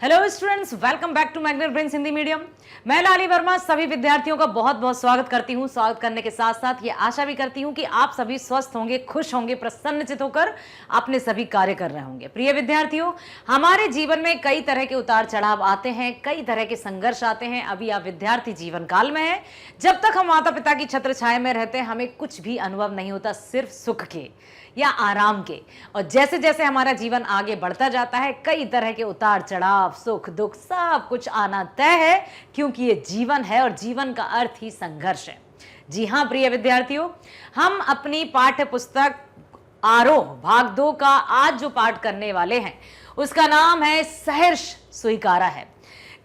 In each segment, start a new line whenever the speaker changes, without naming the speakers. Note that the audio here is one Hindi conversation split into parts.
Hello students, welcome back to Magnet Brains Hindi medium. मैं लाली वर्मा सभी विद्यार्थियों का बहुत बहुत स्वागत करती हूँ। स्वागत करने के साथ साथ ये आशा भी करती हूँ कि आप सभी स्वस्थ होंगे, खुश होंगे, प्रसन्नचित होकर अपने सभी कार्य कर रहे होंगे। प्रिय विद्यार्थियों, हमारे जीवन में कई तरह के उतार चढ़ाव आते हैं, कई तरह के संघर्ष आते हैं। अभी आप विद्यार्थी जीवन काल में हैं। जब तक हम माता पिता की छत्र छाया में रहते हैं, हमें कुछ भी अनुभव नहीं होता, सिर्फ सुख के या आराम के। और जैसे जैसे हमारा जीवन आगे बढ़ता जाता है, कई तरह के उतार चढ़ाव, सुख दुख सब कुछ आना तय है, क्योंकि ये जीवन है और जीवन का अर्थ ही संघर्ष है। जी हाँ प्रिय विद्यार्थियों, हम अपनी पाठ्य पुस्तक आरोह भाग 2 का आज जो पाठ करने वाले हैं उसका नाम है सहर्ष स्वीकारा है।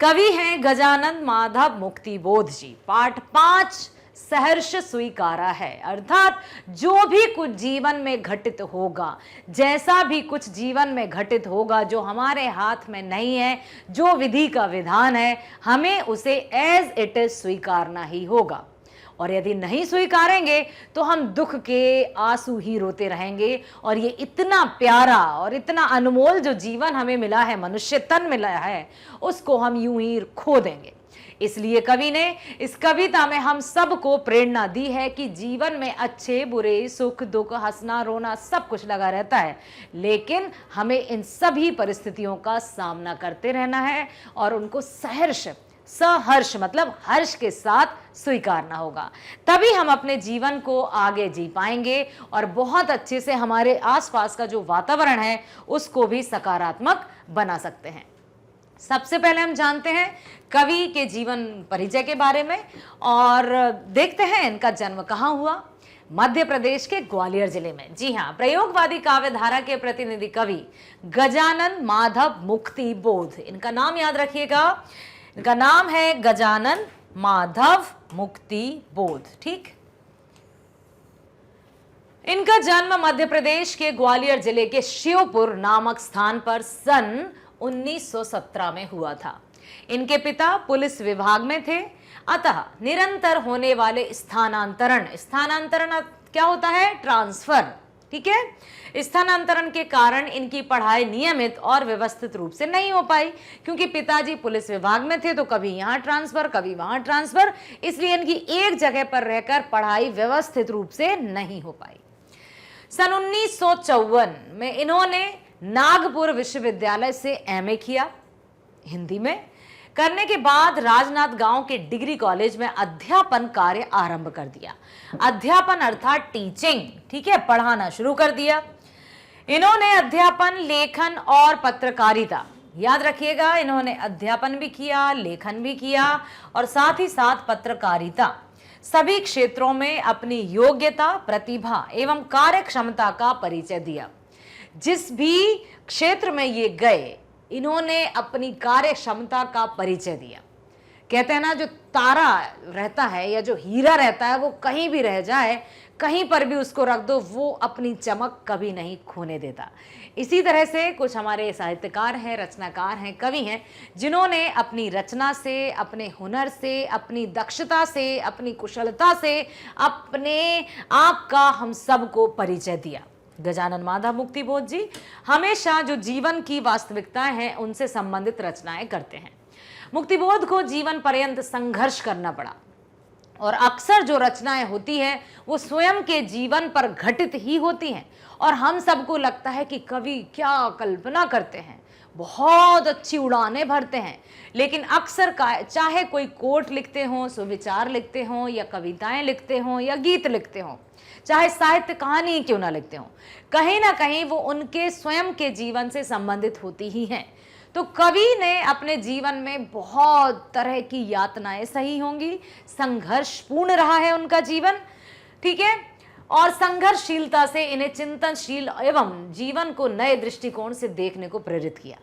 कवि हैं गजानन माधव मुक्तिबोध जी। पाठ 5 सहर्ष स्वीकारा है, अर्थात जो भी कुछ जीवन में घटित होगा, जैसा भी कुछ जीवन में घटित होगा जो हमारे हाथ में नहीं है, जो विधि का विधान है, हमें उसे एज इट इज स्वीकारना ही होगा। और यदि नहीं स्वीकारेंगे तो हम दुख के आंसू ही रोते रहेंगे। और ये इतना प्यारा और इतना अनमोल जो जीवन हमें मिला है, मनुष्य तन मिला है, उसको हम यूं ही खो देंगे। इसलिए कवि ने इस कविता में हम सबको प्रेरणा दी है कि जीवन में अच्छे बुरे, सुख दुख, हंसना रोना सब कुछ लगा रहता है, लेकिन हमें इन सभी परिस्थितियों का सामना करते रहना है और उनको सहर्ष, सहर्ष मतलब हर्ष के साथ स्वीकारना होगा। तभी हम अपने जीवन को आगे जी पाएंगे और बहुत अच्छे से हमारे आसपास का जो वातावरण है उसको भी सकारात्मक बना सकते हैं। सबसे पहले हम जानते हैं कवि के जीवन परिचय के बारे में और देखते हैं इनका जन्म कहाँ हुआ। मध्य प्रदेश के ग्वालियर जिले में। जी हाँ, प्रयोगवादी काव्य धारा के प्रतिनिधि कवि गजानन माधव मुक्तिबोध, इनका नाम याद रखिएगा। इनका नाम है गजानन माधव मुक्तिबोध। ठीक, इनका जन्म मध्य प्रदेश के ग्वालियर जिले के शिवपुर नामक स्थान पर सन 1917 में हुआ था। इनके पिता पुलिस विभाग में थे, अतः निरंतर होने वाले स्थानांतरण, स्थानांतरण क्या होता है? ट्रांसफर। ठीक है, स्थानांतरण के कारण इनकी पढ़ाई नियमित और व्यवस्थित रूप से नहीं हो पाई, क्योंकि पिताजी पुलिस विभाग में थे तो कभी यहाँ ट्रांसफर कभी वहां ट्रांसफर, इसलिए इनकी एक जगह पर रहकर पढ़ाई व्यवस्थित रूप से नहीं हो पाई। सन 1954 में इन्होंने नागपुर विश्वविद्यालय से एमए किया हिंदी में। करने के बाद राजनांद गांव के डिग्री कॉलेज में अध्यापन कार्य आरंभ कर दिया। अध्यापन अर्थात टीचिंग, ठीक है, पढ़ाना शुरू कर दिया। इन्होंने अध्यापन, लेखन और पत्रकारिता, याद रखिएगा, इन्होंने अध्यापन भी किया, लेखन भी किया और साथ ही साथ पत्रकारिता, सभी क्षेत्रों में अपनी योग्यता, प्रतिभा एवं कार्य क्षमता का परिचय दिया। जिस भी क्षेत्र में ये गए, इन्होंने अपनी कार्य क्षमता का परिचय दिया। कहते हैं ना, जो तारा रहता है या जो हीरा रहता है वो कहीं भी रह जाए, कहीं पर भी उसको रख दो, वो अपनी चमक कभी नहीं खोने देता। इसी तरह से कुछ हमारे साहित्यकार हैं, रचनाकार हैं, कवि हैं, जिन्होंने अपनी रचना से, अपने हुनर से, अपनी दक्षता से, अपनी कुशलता से अपने आप का हम सबको परिचय दिया। गजानन माधव मुक्तिबोध जी हमेशा जो जीवन की वास्तविकताएं हैं उनसे संबंधित रचनाएं करते हैं। मुक्तिबोध को जीवन पर्यंत संघर्ष करना पड़ा और अक्सर जो रचनाएं होती हैं वो स्वयं के जीवन पर घटित ही होती हैं और हम सबको लगता है कि कवि क्या कल्पना करते हैं, बहुत अच्छी उड़ानें भरते हैं। लेकिन अक्सर चाहे कोई कोट लिखते हों, सुविचार लिखते हों या कविताएं लिखते हों या गीत लिखते हों, चाहे साहित्य कहानी क्यों ना लिखते हों, कहीं ना कहीं वो उनके स्वयं के जीवन से संबंधित होती ही हैं। तो कवि ने अपने जीवन में बहुत तरह की यातनाएं सही होंगी, संघर्षपूर्ण रहा है उनका जीवन, ठीक है, और संघर्षशीलता से इन्हें चिंतनशील एवं जीवन को नए दृष्टिकोण से देखने को प्रेरित किया।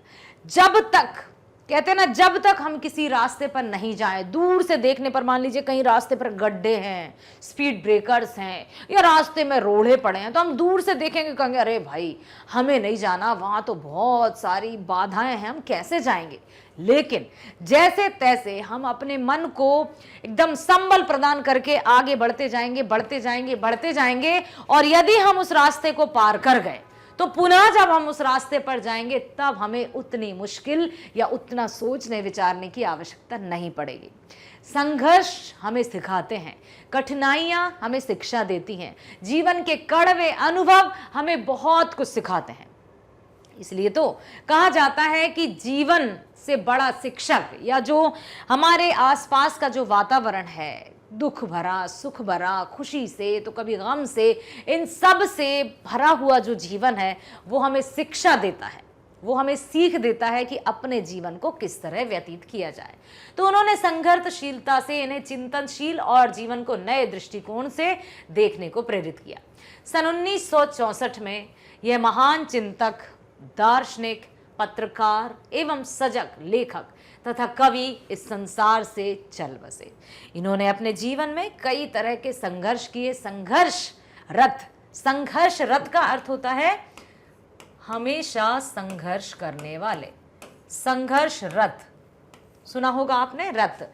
जब तक, कहते हैं ना, जब तक हम किसी रास्ते पर नहीं जाएं, दूर से देखने पर, मान लीजिए कहीं रास्ते पर गड्ढे हैं, स्पीड ब्रेकर्स हैं या रास्ते में रोड़े पड़े हैं, तो हम दूर से देखेंगे, कहेंगे अरे भाई हमें नहीं जाना, वहां तो बहुत सारी बाधाएं हैं, हम कैसे जाएंगे। लेकिन जैसे तैसे हम अपने मन को एकदम संबल प्रदान करके आगे बढ़ते जाएंगे, बढ़ते जाएंगे, बढ़ते जाएंगे, और यदि हम उस रास्ते को पार कर गए तो पुनः जब हम उस रास्ते पर जाएंगे तब हमें उतनी मुश्किल या उतना सोचने विचारने की आवश्यकता नहीं पड़ेगी। संघर्ष हमें सिखाते हैं, कठिनाइयां हमें शिक्षा देती हैं, जीवन के कड़वे अनुभव हमें बहुत कुछ सिखाते हैं। इसलिए तो कहा जाता है कि जीवन से बड़ा शिक्षक या जो हमारे आसपास का जो वातावरण है, दुख भरा, सुख भरा, खुशी से तो कभी गम से, इन सब से भरा हुआ जो जीवन है वो हमें शिक्षा देता है, वो हमें सीख देता है कि अपने जीवन को किस तरह व्यतीत किया जाए। तो उन्होंने संघर्षशीलता से इन्हें चिंतनशील और जीवन को नए दृष्टिकोण से देखने को प्रेरित किया। सन 1964 में यह महान चिंतक, दार्शनिक, पत्रकार एवं सजग लेखक तथा कवि इस संसार से चल बसे। इन्होंने अपने जीवन में कई तरह के संघर्ष किए। संघर्ष रत का अर्थ होता है हमेशा संघर्ष करने वाले। संघर्ष रत सुना होगा आपने, रत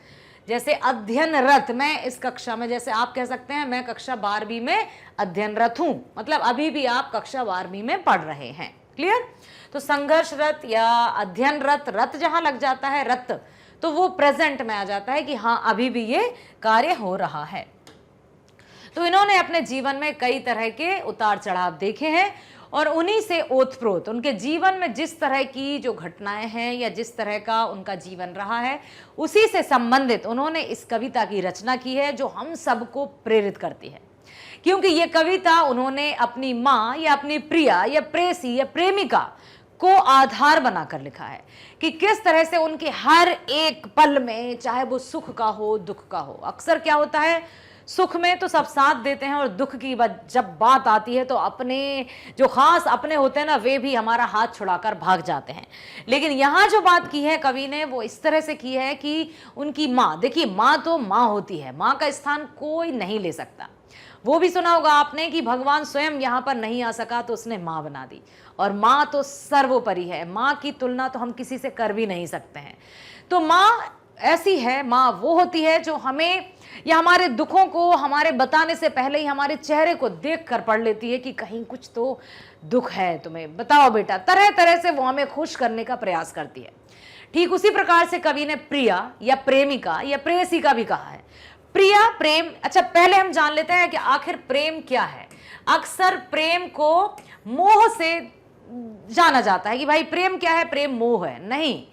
जैसे अध्ययनरत। मैं इस कक्षा में, जैसे आप कह सकते हैं मैं कक्षा 12वीं में अध्ययनरत हूं, मतलब अभी भी आप कक्षा 12वीं में पढ़ रहे हैं। क्लियर? तो संघर्षरत या अध्ययनरत, रत जहां लग जाता है रत, तो वो प्रेजेंट में आ जाता है कि हाँ अभी भी ये कार्य हो रहा है। तो इन्होंने अपने जीवन में कई तरह के उतार चढ़ाव देखे हैं और उन्हीं से ओतप्रोत उनके जीवन में जिस तरह की जो घटनाएं हैं या जिस तरह का उनका जीवन रहा है उसी से संबंधित उन्होंने इस कविता की रचना की है जो हम सबको प्रेरित करती है। क्योंकि ये कविता उन्होंने अपनी माँ या अपनी प्रिया या प्रेसी या प्रेमिका को आधार बनाकर लिखा है कि किस तरह से उनके हर एक पल में, चाहे वो सुख का हो दुख का हो, अक्सर क्या होता है सुख में तो सब साथ देते हैं और दुख की जब बात आती है तो अपने जो खास अपने होते हैं ना वे भी हमारा हाथ छुड़ाकर भाग जाते हैं। लेकिन यहाँ जो बात की है कवि ने वो इस तरह से की है कि उनकी माँ, देखिए माँ तो माँ होती है, माँ का स्थान कोई नहीं ले सकता। वो भी सुना होगा आपने कि भगवान स्वयं यहाँ पर नहीं आ सका तो उसने माँ बना दी, और माँ तो सर्वोपरि है, माँ की तुलना तो हम किसी से कर भी नहीं सकते हैं। तो माँ ऐसी है, माँ वो होती है जो हमें या हमारे दुखों को हमारे बताने से पहले ही हमारे चेहरे को देख कर पढ़ लेती है कि कहीं कुछ तो दुख है तुम्हें, बताओ बेटा, तरह तरह से वो हमें खुश करने का प्रयास करती है। ठीक उसी प्रकार से कवि ने प्रिया या प्रेमिका या प्रेयसी का भी कहा है। प्रिया, प्रेम। अच्छा पहले हम जान लेते हैं कि आखिर प्रेम क्या है। अक्सर प्रेम को मोह से जाना जाता है कि भाई प्रेम क्या है, प्रेम मोह है। नहीं,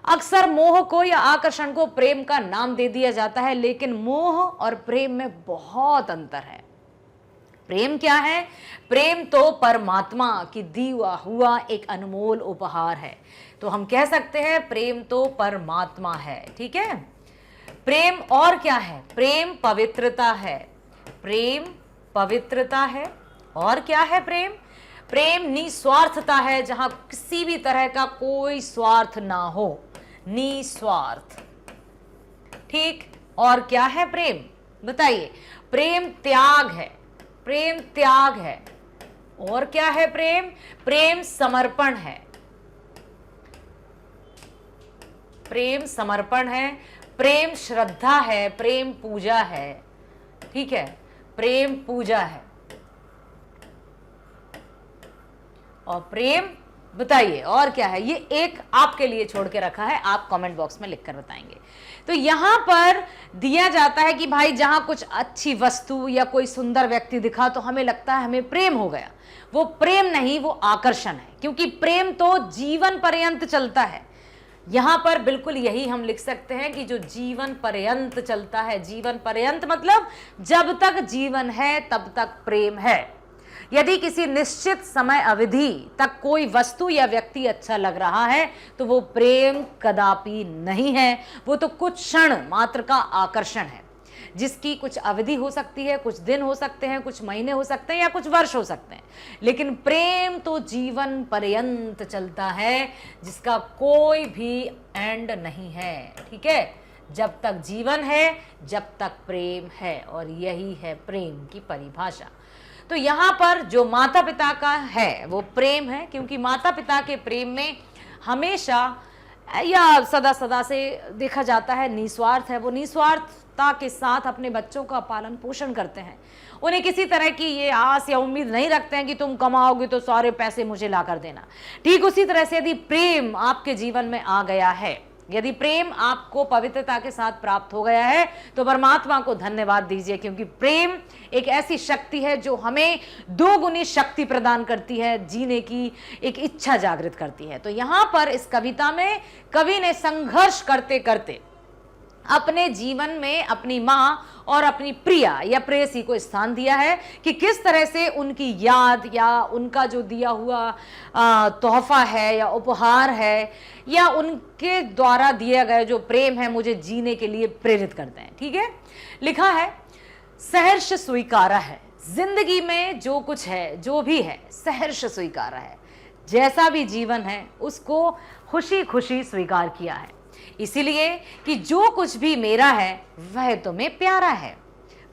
अक्सर मोह को या आकर्षण को प्रेम का नाम दे दिया जाता है, लेकिन मोह और प्रेम में बहुत अंतर है। प्रेम क्या है? प्रेम तो परमात्मा की दिया हुआ एक अनमोल उपहार है। तो हम कह सकते हैं प्रेम तो परमात्मा है। ठीक है। प्रेम और क्या है? प्रेम पवित्रता है। प्रेम पवित्रता है। और क्या है प्रेम? प्रेम निस्वार्थता है, जहां किसी भी तरह का कोई स्वार्थ ना हो, निस्वार्थ। ठीक। और क्या है प्रेम? बताइए। प्रेम त्याग है। प्रेम त्याग है। और क्या है प्रेम? प्रेम समर्पण है। प्रेम समर्पण है। प्रेम श्रद्धा है। प्रेम पूजा है। ठीक है, प्रेम पूजा है। और प्रेम बताइए और क्या है? ये एक आपके लिए छोड़ के रखा है, आप कमेंट बॉक्स में लिखकर बताएंगे। तो यहां पर दिया जाता है कि भाई जहां कुछ अच्छी वस्तु या कोई सुंदर व्यक्ति दिखा तो हमें लगता है हमें प्रेम हो गया। वो प्रेम नहीं, वो आकर्षण है, क्योंकि प्रेम तो जीवन पर्यंत चलता है। यहां पर बिल्कुल यही हम लिख सकते हैं कि जो जीवन पर्यंत चलता है, जीवन पर्यंत मतलब जब तक जीवन है तब तक प्रेम है। यदि किसी निश्चित समय अवधि तक कोई वस्तु या व्यक्ति अच्छा लग रहा है तो वो प्रेम कदापि नहीं है, वो तो कुछ क्षण मात्र का आकर्षण है, जिसकी कुछ अवधि हो सकती है, कुछ दिन हो सकते हैं, कुछ महीने हो सकते हैं या कुछ वर्ष हो सकते हैं। लेकिन प्रेम तो जीवन पर्यंत चलता है, जिसका कोई भी एंड नहीं है। ठीक है, जब तक जीवन है जब तक प्रेम है, और यही है प्रेम की परिभाषा। तो यहाँ पर जो माता पिता का है वो प्रेम है, क्योंकि माता पिता के प्रेम में हमेशा या सदा सदा से देखा जाता है निस्वार्थ है। वो निस्वार्थ निष्पक्षता के साथ अपने बच्चों का पालन पोषण करते हैं। उन्हें किसी तरह की ये आस या उम्मीद नहीं रखते हैं कि तुम कमाओगे तो सारे पैसे मुझे ला कर देना। ठीक उसी तरह से यदि प्रेम आपके जीवन में आ गया है, यदि प्रेम आपको पवित्रता के साथ प्राप्त हो गया है, तो परमात्मा को धन्यवाद दीजिए, क्योंकि प्रेम एक ऐसी शक्ति है जो हमें दोगुनी शक्ति प्रदान करती है, जीने की एक इच्छा जागृत करती है। तो यहां पर इस कविता में कवि ने संघर्ष करते करते अपने जीवन में अपनी माँ और अपनी प्रिया या प्रेयसी को स्थान दिया है कि किस तरह से उनकी याद या उनका जो दिया हुआ तोहफा है या उपहार है या उनके द्वारा दिया गया जो प्रेम है मुझे जीने के लिए प्रेरित करते हैं। ठीक है, लिखा है सहर्ष स्वीकारा है, जिंदगी में जो कुछ है जो भी है सहर्ष स्वीकारा है, जैसा भी जीवन है उसको खुशी खुशी स्वीकार किया है, इसीलिए कि जो कुछ भी मेरा है वह तुम्हें प्यारा है,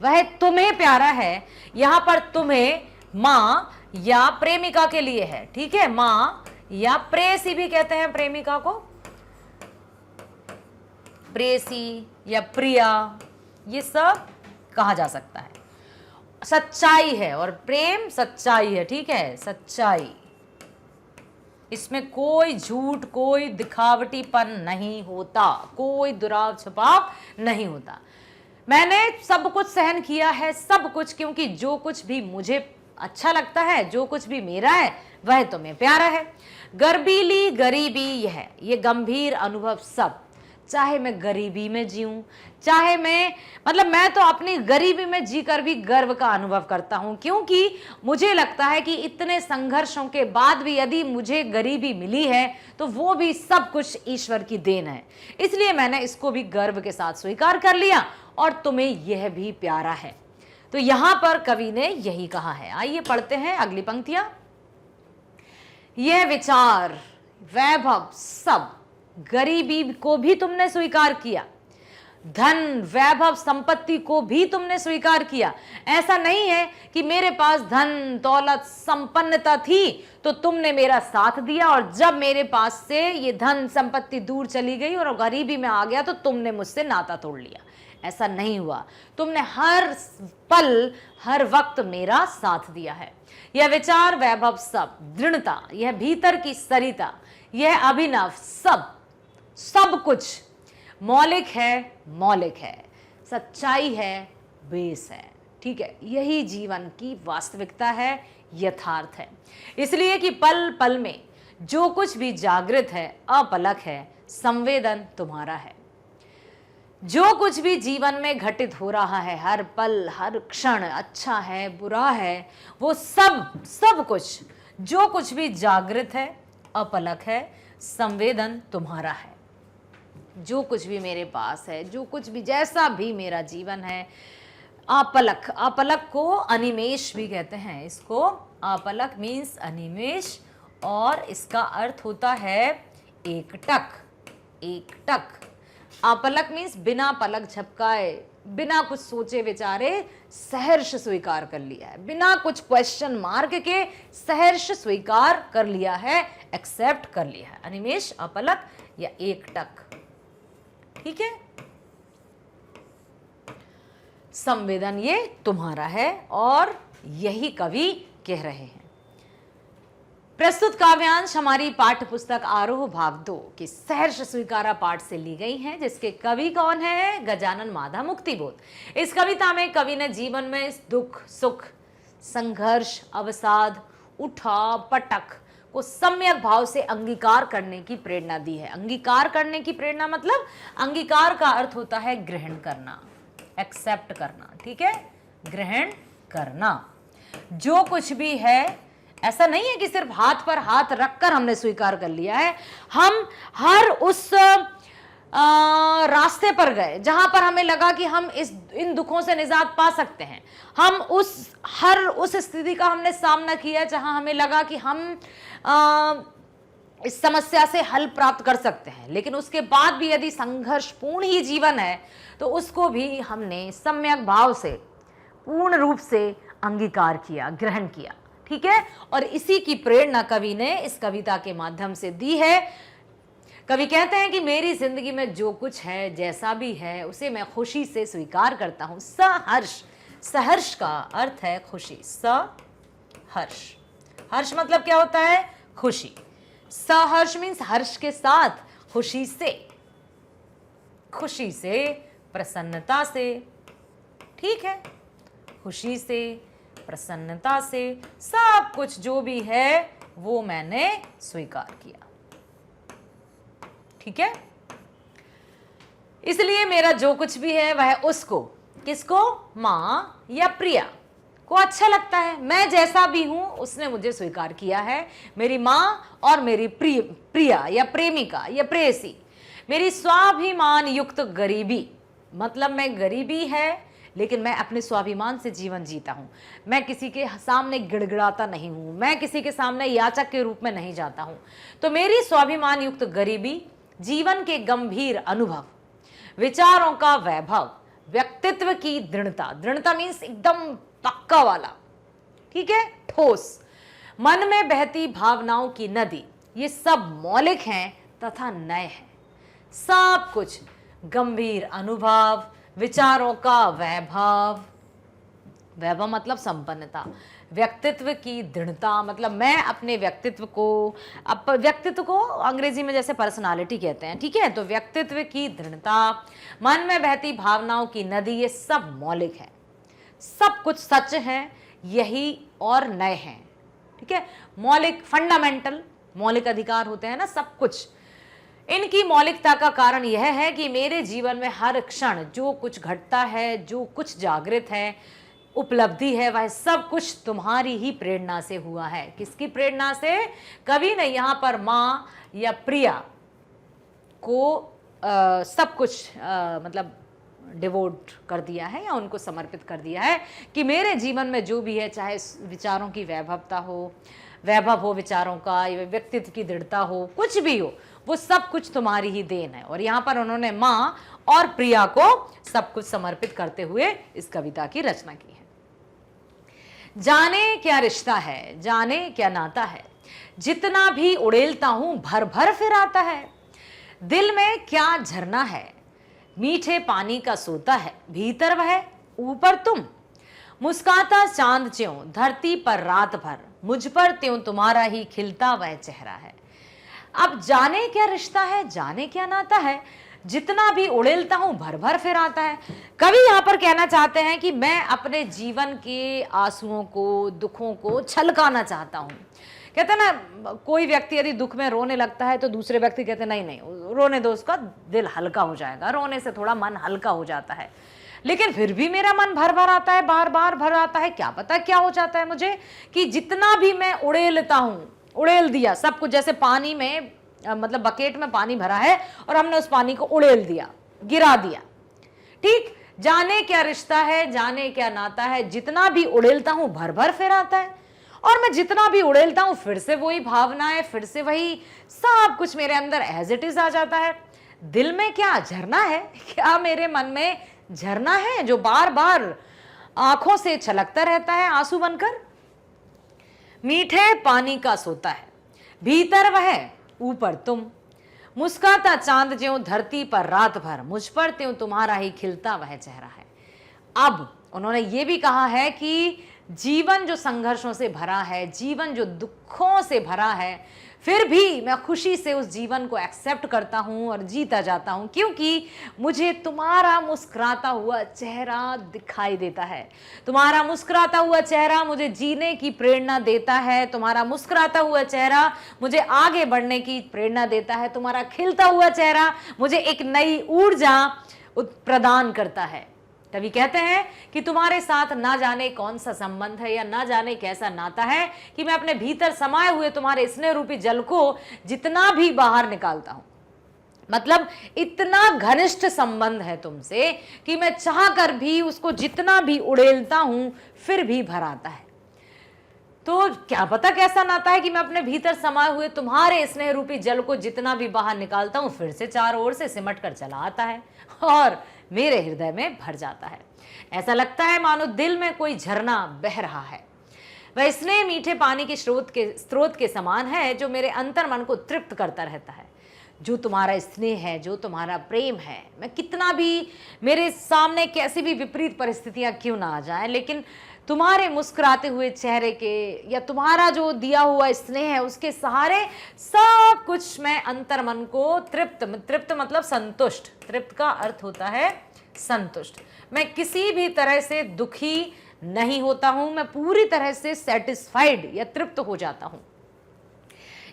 वह तुम्हें प्यारा है। यहां पर तुम्हें मां या प्रेमिका के लिए है। ठीक है, मां या प्रेयसी भी कहते हैं प्रेमिका को, प्रेयसी या प्रिया, ये सब कहा जा सकता है। सच्चाई है और प्रेम सच्चाई है। ठीक है, सच्चाई, इसमें कोई झूठ कोई दिखावटीपन नहीं होता, कोई दुराव छुपाव नहीं होता। मैंने सब कुछ सहन किया है, सब कुछ, क्योंकि जो कुछ भी मुझे अच्छा लगता है, जो कुछ भी मेरा है वह तुम्हें प्यारा है। गर्बीली गरीबी यह ये गंभीर अनुभव सब, चाहे मैं गरीबी में जीऊं, चाहे मैं तो अपनी गरीबी में जीकर भी गर्व का अनुभव करता हूं, क्योंकि मुझे लगता है कि इतने संघर्षों के बाद भी यदि मुझे गरीबी मिली है तो वो भी सब कुछ ईश्वर की देन है, इसलिए मैंने इसको भी गर्व के साथ स्वीकार कर लिया और तुम्हें यह भी प्यारा है। तो यहां पर कवि ने यही कहा है। आइए पढ़ते हैं अगली पंक्तियां। यह विचार वैभव सब, गरीबी को भी तुमने स्वीकार किया, धन वैभव संपत्ति को भी तुमने स्वीकार किया। ऐसा नहीं है कि मेरे पास धन दौलत संपन्नता थी तो तुमने मेरा साथ दिया और जब मेरे पास से ये धन संपत्ति दूर चली गई और गरीबी में आ गया तो तुमने मुझसे नाता तोड़ लिया। ऐसा नहीं हुआ, तुमने हर पल हर वक्त मेरा साथ दिया है। यह विचार वैभव सब, दृढ़ता, यह भीतर की सरिता, यह अभिनव सब कुछ मौलिक है, सच्चाई है, बेस है। ठीक है, यही जीवन की वास्तविकता है, यथार्थ है। इसलिए कि पल पल में जो कुछ भी जागृत है, अपलक है, संवेदन तुम्हारा है। जो कुछ भी जीवन में घटित हो रहा है, हर पल हर क्षण, अच्छा है बुरा है, वो सब कुछ जो कुछ भी जागृत है, अपलक है, संवेदन तुम्हारा है। जो कुछ भी मेरे पास है, जो कुछ भी जैसा भी मेरा जीवन है, अपलक, अपलक को अनिमेष भी कहते हैं। इसको अपलक मीन्स अनिमेष और इसका अर्थ होता है एकटक। अपलक मीन्स बिना पलक झपकाए, बिना कुछ सोचे विचारे सहर्ष स्वीकार कर लिया है, बिना कुछ क्वेश्चन मार्क के सहर्ष स्वीकार कर लिया है, एक्सेप्ट कर लिया है। अनिमेष, अपलक या एकटक। ठीक है, संवेदन ये तुम्हारा है और यही कवि कह रहे हैं। प्रस्तुत काव्यांश हमारी पाठ्य पुस्तक आरोह भाग 2 की सहर्ष स्वीकारा पाठ से ली गई हैं, जिसके कवि कौन है? गजानन माधा मुक्तिबोध। इस कविता में कवि ने जीवन में दुख सुख संघर्ष अवसाद उठा पटक को सम्यक भाव से अंगीकार करने की प्रेरणा दी है। अंगीकार करने की प्रेरणा मतलब अंगीकार का अर्थ होता है ग्रहण करना, एक्सेप्ट करना। ठीक है, ग्रहण करना। जो कुछ भी है, ऐसा नहीं है कि सिर्फ हाथ पर हाथ रखकर हमने स्वीकार कर लिया है। हम हर उस रास्ते पर गए जहां पर हमें लगा कि हम इन दुखों से निजात पा सकते हैं। हम उस स्थिति का हमने सामना किया जहां हमें लगा कि हम इस समस्या से हल प्राप्त कर सकते हैं, लेकिन उसके बाद भी यदि संघर्षपूर्ण ही जीवन है तो उसको भी हमने सम्यक भाव से पूर्ण रूप से अंगीकार किया, ग्रहण किया। ठीक है, और इसी की प्रेरणा कवि ने इस कविता के माध्यम से दी है। कवि कहते हैं कि मेरी जिंदगी में जो कुछ है, जैसा भी है, उसे मैं खुशी से स्वीकार करता हूं। सहर्ष, सहर्ष का अर्थ है खुशी। सहर्ष, हर्ष मतलब क्या होता है? खुशी। सहर्ष मीन्स हर्ष के साथ, खुशी से, खुशी से, प्रसन्नता से, ठीक है, खुशी से, प्रसन्नता से, सब कुछ जो भी है वो मैंने स्वीकार किया, ठीक है। इसलिए मेरा जो कुछ भी है वह उसको, किसको? माँ या प्रिया को अच्छा लगता है। मैं जैसा भी हूं उसने मुझे स्वीकार किया है। मेरी माँ और मेरी प्रिया या प्रेमिका या प्रेयसी। मेरी स्वाभिमान युक्त गरीबी, मतलब मैं गरीबी है लेकिन मैं अपने स्वाभिमान से जीवन जीता हूं। मैं किसी के सामने गिड़गिड़ाता नहीं हूं, मैं किसी के सामने याचक के रूप में नहीं जाता हूं। तो मेरी स्वाभिमान युक्त गरीबी, जीवन के गंभीर अनुभव, विचारों का वैभव, व्यक्तित्व की दृढ़ता, दृढ़ता मीन्स एकदम पक्का वाला, ठीक है, ठोस, मन में बहती भावनाओं की नदी, ये सब मौलिक हैं तथा नए हैं। सब कुछ, गंभीर अनुभव, विचारों का वैभव, वैभव मतलब संपन्नता, व्यक्तित्व की दृढ़ता मतलब मैं अपने व्यक्तित्व को अंग्रेजी में जैसे पर्सनालिटी कहते हैं, ठीक है। तो व्यक्तित्व की दृढ़ता, मन में बहती भावनाओं की नदी, ये सब मौलिक है, सब कुछ सच है, यही और नए हैं, ठीक है। मौलिक, फंडामेंटल, मौलिक अधिकार होते हैं ना सब कुछ। इनकी मौलिकता का कारण यह है कि मेरे जीवन में हर क्षण जो कुछ घटता है, जो कुछ जागृत है, उपलब्धि है, वह सब कुछ तुम्हारी ही प्रेरणा से हुआ है। किसकी प्रेरणा से? कवि ने यहाँ पर माँ या प्रिया को सब कुछ मतलब डिवोट कर दिया है या उनको समर्पित कर दिया है कि मेरे जीवन में जो भी है, चाहे विचारों की वैभवता हो, वैभव हो विचारों का, या व्यक्तित्व की दृढ़ता हो, कुछ भी हो, वो सब कुछ तुम्हारी ही देन है। और यहाँ पर उन्होंने माँ और प्रिया को सब कुछ समर्पित करते हुए इस कविता की रचना की है। जाने क्या रिश्ता है, जाने क्या नाता है, जितना भी उड़ेलता हूं भर भर फिर आता है। दिल में क्या झरना है, मीठे पानी का सोता है, भीतर वह ऊपर तुम। मुस्काता चांद ज्यों धरती पर रात भर, मुझ पर त्यों तुम्हारा ही खिलता वह चेहरा है। अब जाने क्या रिश्ता है, जाने क्या नाता है, जितना भी उड़ेलता हूं भर भर फिर आता है। कवि यहां पर कहना चाहते हैं कि मैं अपने जीवन के आंसुओं को, दुखों को छलकाना चाहता हूं। कहते हैं ना, कोई व्यक्ति यदि दुख में रोने लगता है तो दूसरे व्यक्ति कहते हैं नहीं नहीं रोने दो, उसका दिल हल्का हो जाएगा, रोने से थोड़ा मन हल्का हो जाता है। लेकिन फिर भी मेरा मन भर भर आता है, बार बार भर आता है। क्या पता क्या हो जाता है मुझे कि जितना भी मैं उड़ेलता हूं, उड़ेल दिया सब कुछ, जैसे पानी में मतलब बकेट में पानी भरा है और हमने उस पानी को उड़ेल दिया, गिरा दिया, ठीक। जाने क्या रिश्ता है, जाने क्या नाता है, जितना भी उड़ेलता हूं भर भर फिर आता है। और मैं जितना भी उड़ेलता हूं फिर से वही भावनाएं, फिर से वही सब कुछ मेरे अंदर एज इट इज आ जाता है। दिल में क्या झरना है, क्या मेरे मन में झरना है जो बार बार आंखों से छलकता रहता है आंसू बनकर। मीठे पानी का सोता है, भीतर वह ऊपर तुम। मुस्काता चांद ज्यों धरती पर रात भर, मुझ पर त्यों तुम्हारा ही खिलता वह चेहरा है। अब उन्होंने ये भी कहा है कि जीवन जो संघर्षों से भरा है, जीवन जो दुखों से भरा है, फिर भी मैं खुशी से उस जीवन को एक्सेप्ट करता हूं और जीता जाता हूं, क्योंकि मुझे तुम्हारा मुस्कुराता हुआ चेहरा दिखाई देता है। तुम्हारा मुस्कुराता हुआ चेहरा मुझे जीने की प्रेरणा देता है, तुम्हारा मुस्कुराता हुआ चेहरा मुझे आगे बढ़ने की प्रेरणा देता है, तुम्हारा खिलता हुआ चेहरा मुझे एक नई ऊर्जा प्रदान करता है। तभी कहते हैं कि तुम्हारे साथ ना जाने कौन सा संबंध है या ना जाने कैसा नाता है कि मैं अपने भीतर समाये हुए तुम्हारे स्नेह रूपी जल को जितना भी बाहर निकालता हूं, मतलब इतना घनिष्ठ संबंध है तुमसे कि मैं चाह कर भी उसको जितना भी उड़ेलता हूं फिर भी भर आता है। तो क्या पता कैसा नाता है कि मैं अपने भीतर समाये हुए तुम्हारे स्नेह रूपी जल को जितना भी बाहर निकालता हूं फिर से चारों ओर से सिमट कर चला आता है और मेरे हृदय में भर जाता है। ऐसा लगता है मानो दिल में कोई झरना बह रहा है। वह स्नेह मीठे पानी के स्रोत के समान है जो मेरे अंतर मन को तृप्त करता रहता है। जो तुम्हारा स्नेह है, जो तुम्हारा प्रेम है, मैं कितना भी मेरे सामने कैसी भी विपरीत परिस्थितियां क्यों ना आ जाएं, लेकिन तुम्हारे मुस्कुराते हुए चेहरे के या तुम्हारा जो दिया हुआ स्नेह है उसके सहारे सब कुछ मैं अंतर मन को तृप्त मतलब संतुष्ट, तृप्त का अर्थ होता है संतुष्ट, मैं किसी भी तरह से दुखी नहीं होता हूं, मैं पूरी तरह से सेटिस्फाइड या तृप्त हो जाता हूं।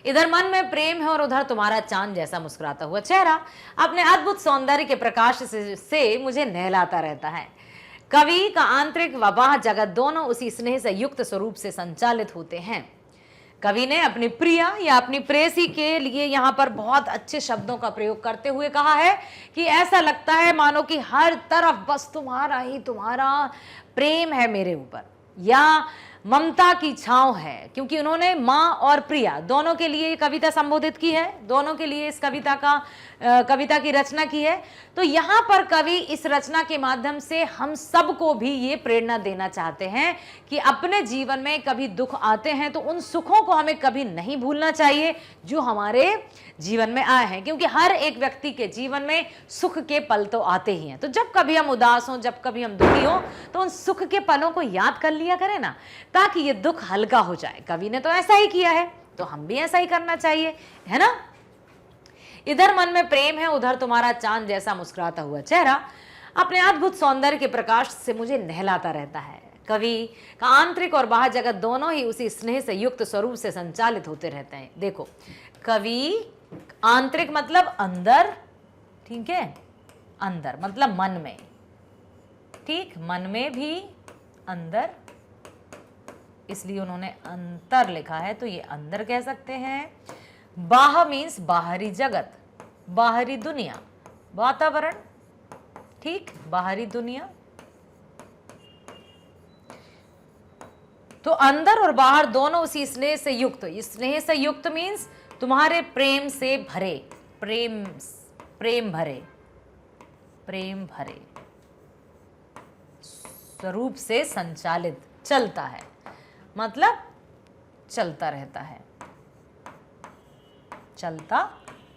इधर मन में प्रेम है और उधर तुम्हारा चांद जैसा मुस्कुराता हुआ चेहरा अपने अद्भुत सौंदर्य के प्रकाश से मुझे नहलाता रहता है। कवि का आंतरिक व बाह्य जगत दोनों उसी स्नेह से युक्त स्वरूप से संचालित होते हैं। कवि ने अपनी प्रिया या अपनी प्रेयसी के लिए यहाँ पर बहुत अच्छे शब्दों का प्रयोग करते हुए कहा है कि ऐसा लगता है मानो कि हर तरफ बस तुम्हारा ही तुम्हारा प्रेम है मेरे ऊपर, या ममता की छांव है, क्योंकि उन्होंने माँ और प्रिया दोनों के लिए कविता संबोधित की है, दोनों के लिए इस कविता की रचना की है। तो यहाँ पर कवि इस रचना के माध्यम से हम सबको भी ये प्रेरणा देना चाहते हैं कि अपने जीवन में कभी दुख आते हैं तो उन सुखों को हमें कभी नहीं भूलना चाहिए जो हमारे जीवन में आए हैं, क्योंकि हर एक व्यक्ति के जीवन में सुख के पल तो आते ही हैं। तो जब कभी हम उदास हों, जब कभी हम दुखी हों, तो उन सुख के पलों को याद कर लिया करें ना, ताकि ये दुख हल्का हो जाए। कवि ने तो ऐसा ही किया है, तो हम भी ऐसा ही करना चाहिए, है ना। इधर मन में प्रेम है, उधर तुम्हारा चांद जैसा मुस्कुराता हुआ चेहरा अपने अद्भुत सौंदर्य के प्रकाश से मुझे नहलाता रहता है। कवि का आंतरिक और बाह्य जगत दोनों ही उसी स्नेह से युक्त स्वरूप से संचालित होते रहते हैं। देखो, कवि आंतरिक मतलब अंदर, ठीक है, अंदर मतलब मन में, ठीक, मन में भी अंदर, इसलिए उन्होंने अंतर लिखा है, तो ये अंदर कह सकते हैं। बाह्य मीन्स बाहरी जगत, बाहरी दुनिया, वातावरण, ठीक, बाहरी दुनिया। तो अंदर और बाहर दोनों उसी स्नेह से युक्त, स्नेह से युक्त मीन्स तुम्हारे प्रेम से भरे, प्रेम भरे स्वरूप से संचालित, चलता है, मतलब चलता रहता है, चलता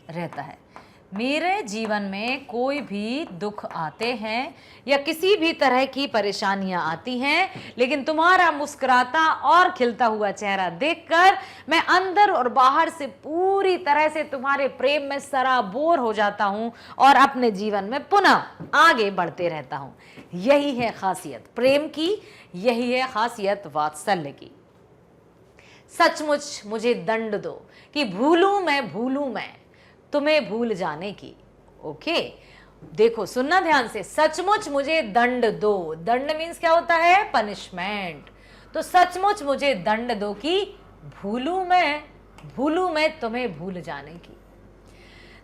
रहता है। मेरे जीवन में कोई भी दुख आते हैं या किसी भी तरह की परेशानियां आती हैं, लेकिन तुम्हारा मुस्कुराता और खिलता हुआ चेहरा देखकर मैं अंदर और बाहर से पूरी तरह से तुम्हारे प्रेम में सराबोर हो जाता हूं और अपने जीवन में पुनः आगे बढ़ते रहता हूं। यही है खासियत प्रेम की, यही है खासियत वात्सल्य की। सचमुच मुझे दंड दो कि भूलूं मैं तुम्हें भूल जाने की। ओके, देखो सुनना ध्यान से, सचमुच मुझे दंड दो, दंड मीन्स क्या होता है, पनिशमेंट। तो सचमुच मुझे दंड दो कि भूलूं मैं तुम्हें भूल जाने की।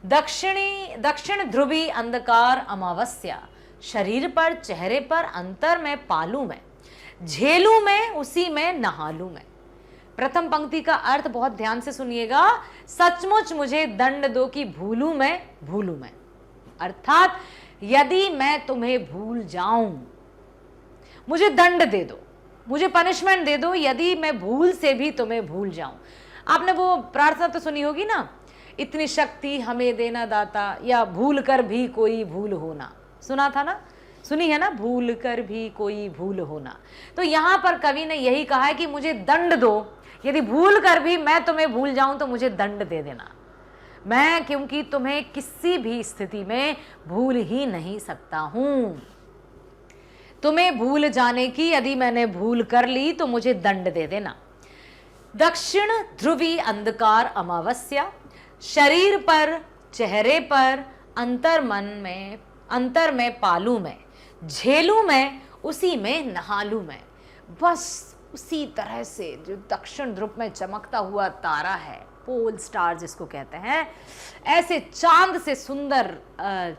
दक्षिण ध्रुवी अंधकार अमावस्या, शरीर पर चेहरे पर अंतर में पालू मैं, झेलू मैं उसी में नहालू मैं। प्रथम पंक्ति का अर्थ बहुत ध्यान से सुनिएगा। सचमुच मुझे दंड दो कि भूलूं मैं, अर्थात यदि मैं तुम्हें भूल जाऊं, मुझे दंड दे दो, मुझे पनिशमेंट दे दो यदि मैं भूल से भी तुम्हें भूल जाऊं। आपने वो प्रार्थना तो सुनी होगी ना, इतनी शक्ति हमें देना दाता, या भूल कर भी कोई भूल होना, सुना था ना, सुनी है ना, भूल कर भी कोई भूल होना। तो यहां पर कवि ने यही कहा है कि मुझे दंड दो, यदि भूल कर भी मैं तुम्हें भूल जाऊं तो मुझे दंड दे देना। मैं क्योंकि तुम्हें किसी भी स्थिति में भूल ही नहीं सकता हूं। तुम्हें भूल जाने की यदि मैंने भूल कर ली तो मुझे दंड दे देना। दक्षिण ध्रुवी अंधकार अमावस्या, शरीर पर चेहरे पर अंतर में पालू मैं, झेलू मैं उसी में नहालू मैं। बस उसी तरह से जो दक्षिण ध्रुव में चमकता हुआ तारा है, पोल स्टार जिसको कहते हैं, ऐसे चांद से सुंदर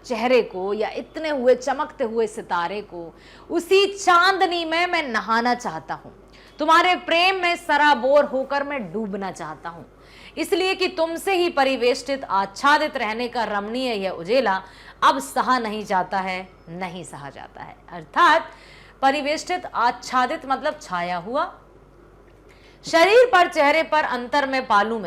चेहरे को या इतने हुए चमकते हुए सितारे को, उसी चांदनी में मैं नहाना चाहता हूं। तुम्हारे प्रेम में सराबोर होकर मैं डूबना चाहता हूं, इसलिए कि तुमसे ही परिवेष्टित आच्छादित रहने का रमणीय यह उजेला अब सहा नहीं जाता है, नहीं सहा जाता है। अर्थात परिवेष्टित, आच्छादित मतलब छाया हुआ, शरीर पर चेहरे पर अंतर में पालू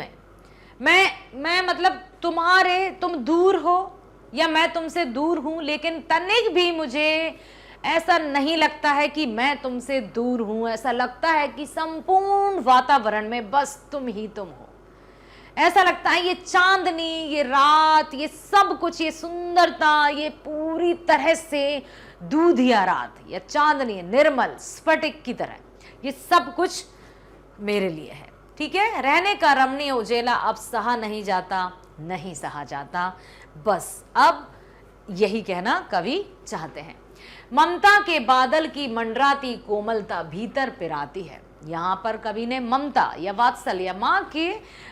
मैं मतलब तुम दूर हो या मैं तुमसे दूर हूं, लेकिन तनिक भी मुझे ऐसा नहीं लगता है कि मैं तुमसे दूर हूं। ऐसा लगता है कि संपूर्ण वातावरण में बस तुम ही तुम हो। ऐसा लगता है ये चांदनी, ये रात, ये सब कुछ, ये सुंदरता, ये पूरी तरह से दूधिया रात या चांदनी निर्मल स्फटिक की तरह, ये सब कुछ मेरे लिए है। ठीक है, रहने का रमणीय उजेला अब सहा नहीं जाता, नहीं सहा जाता। बस अब यही कहना कवि चाहते हैं। ममता के बादल की मंडराती कोमलता भीतर पिराती है। यहाँ पर कवि ने ममता या वात्सल्य या माँ के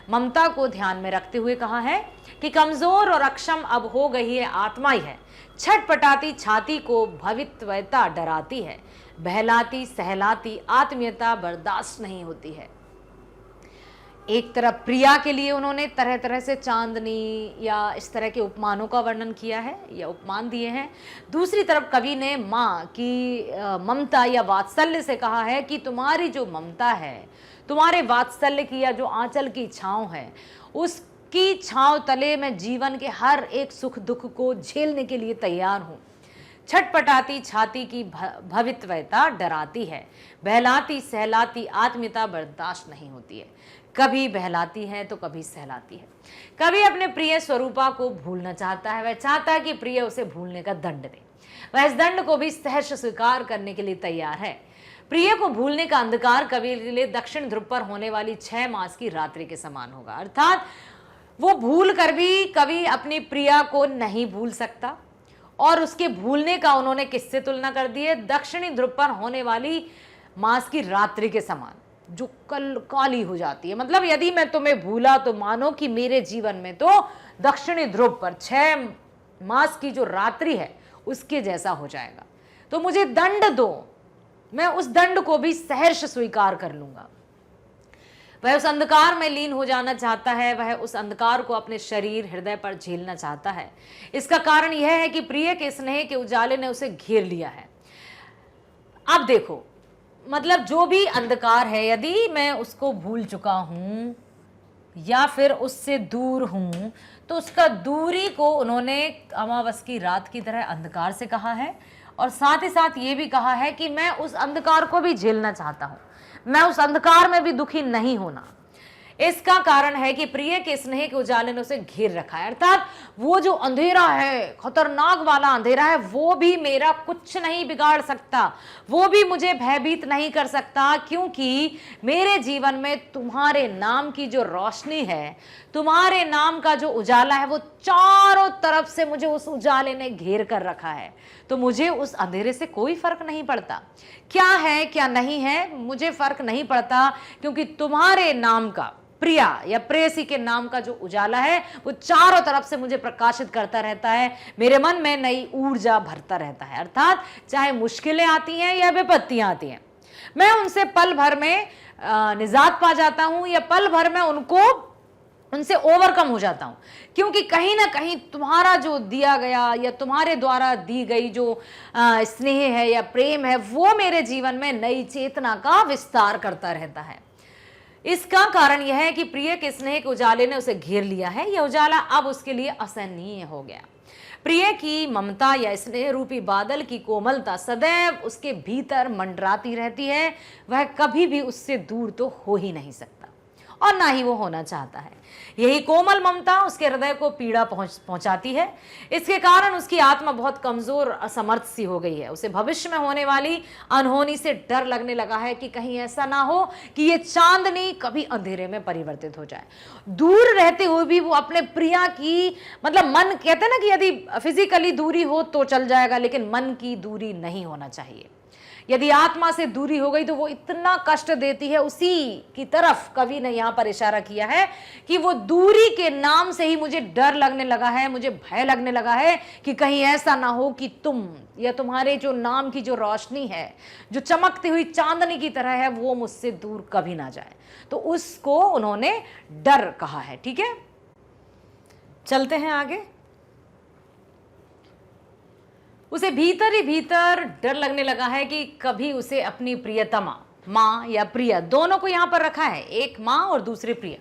ममता को ध्यान में रखते हुए कहा है कि कमजोर और अक्षम अब हो गई है आत्मा ही है। छटपटाती छाती को भवित्वता डराती है, बहलाती सहलाती आत्मीयता बर्दाश्त नहीं होती है। एक तरफ प्रिया के लिए उन्होंने तरह तरह से चांदनी या इस तरह के उपमानों का वर्णन किया है या उपमान दिए हैं। दूसरी तरफ कवि ने माँ की ममता या वात्सल्य से कहा है कि तुम्हारी जो ममता है, तुम्हारे वात्सल्य की या जो आंचल की छाँव है, उसकी छाँव तले मैं जीवन के हर एक सुख दुख को झेलने के लिए तैयार हूँ। छटपटाती छाती की भवित्वता डराती है, बहलाती सहलाती आत्मीयता बर्दाश्त नहीं होती है। कभी बहलाती है तो कभी सहलाती है। कभी अपने प्रिय स्वरूपा को भूलना चाहता है, वह चाहता है कि प्रिय उसे भूलने का दंड दे। वह इस दंड को भी सहर्ष स्वीकार करने के लिए तैयार है। प्रिय को भूलने का अंधकार कवि के लिए दक्षिण ध्रुव पर होने वाली 6 मास की रात्रि के समान होगा। अर्थात वो भूल कर भी कवि अपनी प्रिया को नहीं भूल सकता, और उसके भूलने का उन्होंने किससे तुलना कर दी है? दक्षिणी ध्रुव पर होने वाली मास की रात्रि के समान, जो कल काली हो जाती है। मतलब यदि मैं तुम्हें भूला तो मानो कि मेरे जीवन में तो दक्षिणी ध्रुव पर 6 मास की जो रात्रि है उसके जैसा हो जाएगा। तो मुझे दंड दो, मैं उस दंड को भी सहर्ष स्वीकार कर लूंगा। वह उस अंधकार में लीन हो जाना चाहता है, वह उस अंधकार को अपने शरीर हृदय पर झेलना चाहता है। इसका कारण यह है कि प्रिय के स्नेह के उजाले ने उसे घेर लिया है। अब देखो, मतलब जो भी अंधकार है, यदि मैं उसको भूल चुका हूं या फिर उससे दूर हूं, तो उसका दूरी को उन्होंने अमावस की रात की तरह अंधकार से कहा है, और साथ ही साथ ये भी कहा है कि मैं उस अंधकार को भी झेलना चाहता हूं, मैं उस अंधकार में भी दुखी नहीं होना। इसका कारण है कि प्रिय के स्नेह के उजाले ने उसे घेर रखा है। अर्थात वो जो अंधेरा है, खतरनाक वाला अंधेरा है, वो भी मेरा कुछ नहीं बिगाड़ सकता, वो भी मुझे भयभीत नहीं कर सकता, क्योंकि मेरे जीवन में तुम्हारे नाम की जो रोशनी है, तुम्हारे नाम का जो उजाला है, वो चारों तरफ से मुझे उस उजाले ने घेर कर रखा है। तो मुझे उस अंधेरे से कोई फर्क नहीं पड़ता, क्या है क्या नहीं है मुझे फर्क नहीं पड़ता, क्योंकि तुम्हारे नाम का, प्रिया या प्रेयसी के नाम का जो उजाला है वो चारों तरफ से मुझे प्रकाशित करता रहता है, मेरे मन में नई ऊर्जा भरता रहता है। अर्थात चाहे मुश्किलें आती हैं या विपत्तियां आती हैं, मैं उनसे पल भर में निजात पा जाता हूं, या पल भर में उनसे ओवरकम हो जाता हूं, क्योंकि कहीं ना कहीं तुम्हारा जो दिया गया या तुम्हारे द्वारा दी गई जो स्नेह है या प्रेम है, वो मेरे जीवन में नई चेतना का विस्तार करता रहता है। इसका कारण यह है कि प्रिय के स्नेह के उजाले ने उसे घेर लिया है। यह उजाला अब उसके लिए असहनीय हो गया। प्रिय की ममता या स्नेह रूपी बादल की कोमलता सदैव उसके भीतर मंडराती रहती है। वह कभी भी उससे दूर तो हो ही नहीं सकता, और ना ही वो होना चाहता है। यही कोमल ममता उसके हृदय को पीड़ा पहुंचाती है। इसके कारण उसकी आत्मा बहुत कमजोर असमर्थ सी हो गई है। उसे भविष्य में होने वाली अनहोनी से डर लगने लगा है कि कहीं ऐसा ना हो कि ये चांदनी कभी अंधेरे में परिवर्तित हो जाए। दूर रहते हुए भी वो अपने प्रिया की, मतलब मन कहते हैं ना कि यदि फिजिकली दूरी हो तो चल जाएगा, लेकिन मन की दूरी नहीं होना चाहिए। यदि आत्मा से दूरी हो गई तो वो इतना कष्ट देती है। उसी की तरफ कवि ने यहाँ पर इशारा किया है कि वो दूरी के नाम से ही मुझे डर लगने लगा है, मुझे भय लगने लगा है कि कहीं ऐसा ना हो कि तुम या तुम्हारे जो नाम की जो रोशनी है, जो चमकती हुई चांदनी की तरह है, वो मुझसे दूर कभी ना जाए। तो उसको उन्होंने डर कहा है। ठीक है, चलते हैं आगे। उसे भीतर ही भीतर डर लगने लगा है कि कभी उसे अपनी प्रियतमा, माँ या प्रिया, दोनों को यहां पर रखा है, एक माँ और दूसरी प्रिया,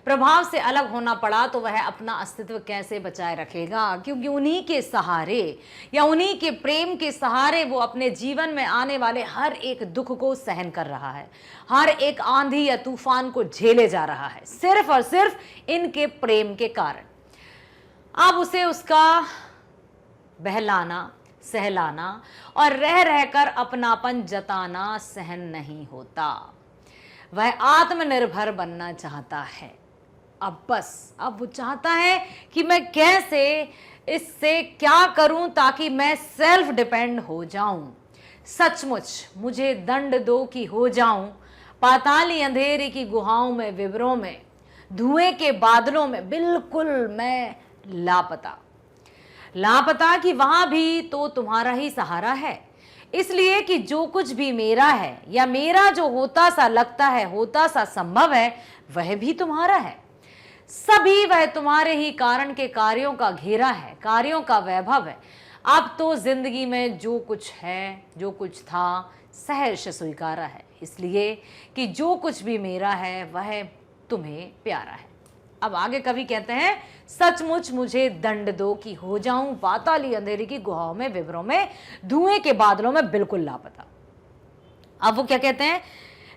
प्रभाव से अलग होना पड़ा तो वह अपना अस्तित्व कैसे बचाए रखेगा, क्योंकि उन्हीं के सहारे या उन्हीं के प्रेम के सहारे वो अपने जीवन में आने वाले हर एक दुख को सहन कर रहा है, हर एक आंधी या तूफान को झेले जा रहा है, सिर्फ और सिर्फ इनके प्रेम के कारण। अब उसे उसका बहलाना, सहलाना और रह रहकर अपनापन जताना सहन नहीं होता। वह आत्मनिर्भर बनना चाहता है। अब वो चाहता है कि मैं कैसे इससे क्या करूं ताकि मैं सेल्फ डिपेंड हो जाऊं। सचमुच मुझे दंड दो कि हो जाऊं पाताली अंधेरे की गुहाओं में, विवरों में, धुएं के बादलों में, बिल्कुल मैं लापता कि वहां भी तो तुम्हारा ही सहारा है। इसलिए कि जो कुछ भी मेरा है या मेरा जो होता सा लगता है, होता सा संभव है, वह भी तुम्हारा है। सभी वह तुम्हारे ही कारण के कार्यों का घेरा है, कार्यों का वैभव है। अब तो जिंदगी में जो कुछ है, जो कुछ था, सहर्ष स्वीकारा है, इसलिए कि जो कुछ भी मेरा है वह तुम्हें प्यारा है। अब आगे कवि कहते हैं, सचमुच मुझे दंड दो कि हो जाऊं पाताली अंधेरी की गुहाओं में, विवरों में, धुएं के बादलों में, बिल्कुल लापता। अब वो क्या कहते हैं,